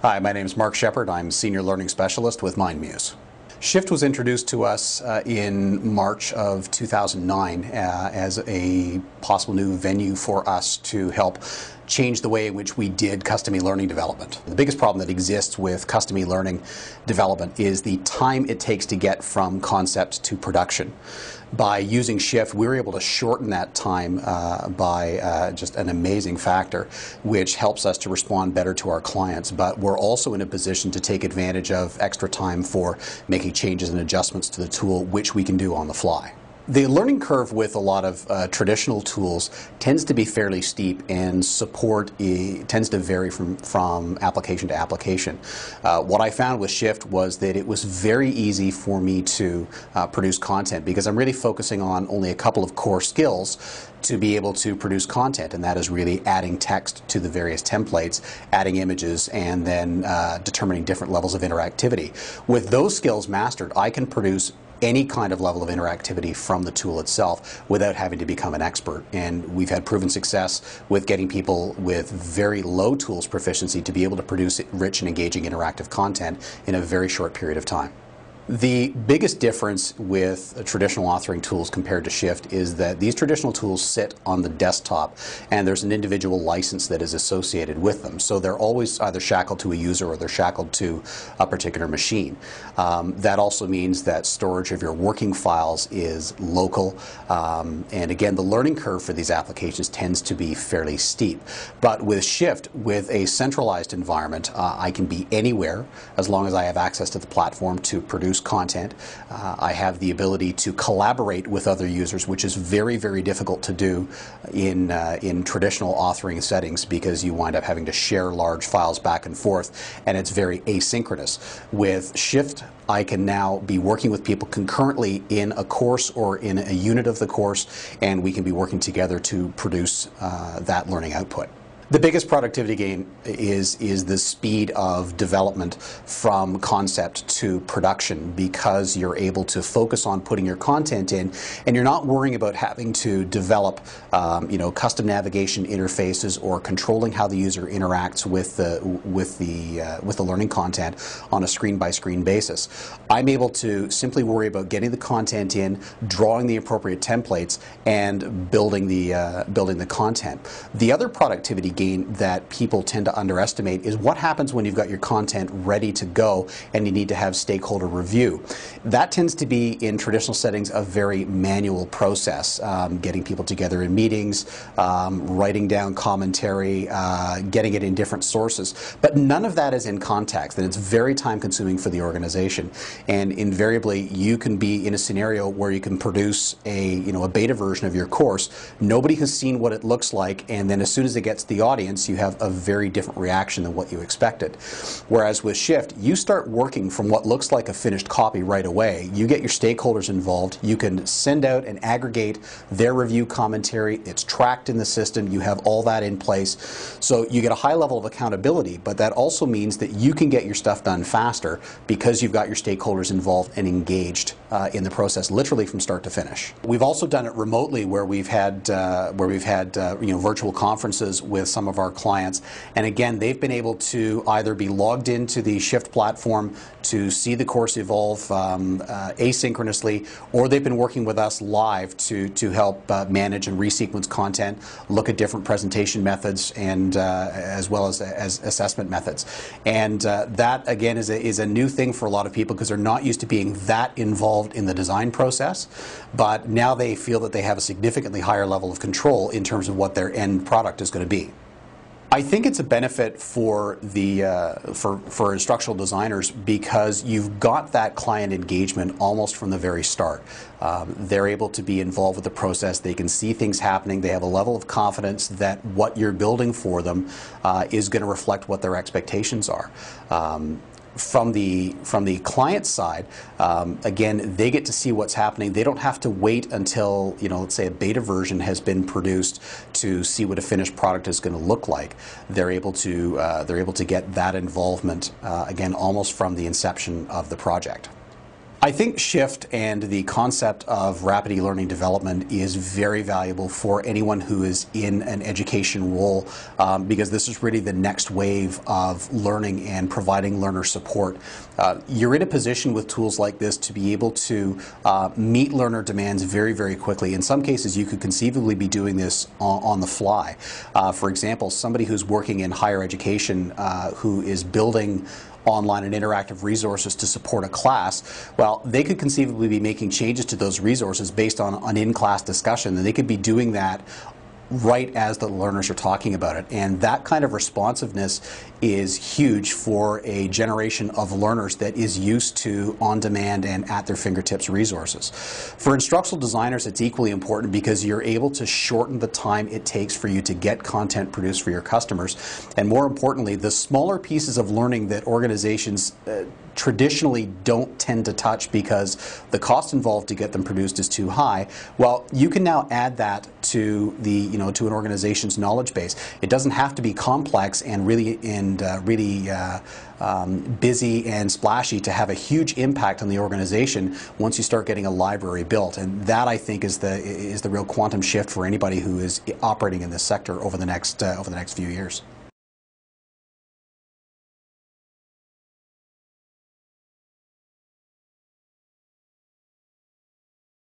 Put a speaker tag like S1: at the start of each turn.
S1: Hi, my name is Mark Sheppard. I'm Senior Learning Specialist with MindMuse. Shift was introduced to us in March of 2009 as a possible new venue for us to help change the way in which we did custom e-learning development. The biggest problem that exists with custom e-learning development is the time it takes to get from concept to production. By using Shift, we were able to shorten that time by just an amazing factor, which helps us to respond better to our clients. But we're also in a position to take advantage of extra time for making changes and adjustments to the tool, which we can do on the fly. The learning curve with a lot of traditional tools tends to be fairly steep, and support tends to vary from application to application. What I found with Shift was that it was very easy for me to produce content, because I'm really focusing on only a couple of core skills to be able to produce content, and that is really adding text to the various templates, adding images, and then determining different levels of interactivity. With those skills mastered, I can produce any kind of level of interactivity from the tool itself without having to become an expert. And we've had proven success with getting people with very low tools proficiency to be able to produce rich and engaging interactive content in a very short period of time. The biggest difference with traditional authoring tools compared to Shift is that these traditional tools sit on the desktop, and there's an individual license that is associated with them. So they're always either shackled to a user or they're shackled to a particular machine. That also means that storage of your working files is local, and again, the learning curve for these applications tends to be fairly steep. But with Shift, with a centralized environment, I can be anywhere as long as I have access to the platform to produce content. I have the ability to collaborate with other users, which is very, very difficult to do in traditional authoring settings, because you wind up having to share large files back and forth, and it's very asynchronous. With Shift, I can now be working with people concurrently in a course or in a unit of the course, and we can be working together to produce that learning output. The biggest productivity gain is the speed of development from concept to production, because you're able to focus on putting your content in, and you're not worrying about having to develop custom navigation interfaces or controlling how the user interacts with the learning content on a screen-by-screen basis. I'm able to simply worry about getting the content in, drawing the appropriate templates, and building the content. The other productivity gain that people tend to underestimate is what happens when you've got your content ready to go and you need to have stakeholder review. That tends to be, in traditional settings, a very manual process. Getting people together in meetings, writing down commentary, getting it in different sources. But none of that is in context, and it's very time consuming for the organization. And invariably, you can be in a scenario where you can produce a beta version of your course. Nobody has seen what it looks like, and then as soon as it gets to the audience, you have a very different reaction than what you expected. Whereas with Shift, you start working from what looks like a finished copy right away. You get your stakeholders involved. You can send out and aggregate their review commentary. It's tracked in the system. You have all that in place. So you get a high level of accountability, but that also means that you can get your stuff done faster because you've got your stakeholders involved and engaged in the process, literally from start to finish. We've also done it remotely, where we've had virtual conferences with some of our clients, and again, they've been able to either be logged into the Shift platform to see the course evolve asynchronously, or they've been working with us live to help manage and resequence content, look at different presentation methods, and as well as assessment methods. And that again is a new thing for a lot of people, because they're not used to being that involved in the design process, but now they feel that they have a significantly higher level of control in terms of what their end product is going to be. I think it's a benefit for for instructional designers, because you've got that client engagement almost from the very start. They're able to be involved with the process. They can see things happening. They have a level of confidence that what you're building for them is going to reflect what their expectations are. From the client side, again, they get to see what's happening. They don't have to wait until, let's say a beta version has been produced to see what a finished product is going to look like. They're able to get that involvement again almost from the inception of the project. I think Shift and the concept of rapid e-learning development is very valuable for anyone who is in an education role, because this is really the next wave of learning and providing learner support. You're in a position with tools like this to be able to meet learner demands very, very quickly. In some cases, you could conceivably be doing this on the fly. For example, somebody who's working in higher education who is building online and interactive resources to support a class, well, they could conceivably be making changes to those resources based on an in-class discussion, and they could be doing that right as the learners are talking about it. And that kind of responsiveness is huge for a generation of learners that is used to on-demand and at their fingertips resources. For instructional designers, it's equally important because you're able to shorten the time it takes for you to get content produced for your customers. And more importantly, the smaller pieces of learning that organizations traditionally don't tend to touch because the cost involved to get them produced is too high, well, you can now add that to the to an organization's knowledge base. It doesn't have to be complex and really busy and splashy to have a huge impact on the organization once you start getting a library built. And that, I think, is the real quantum shift for anybody who is operating in this sector over the next few years.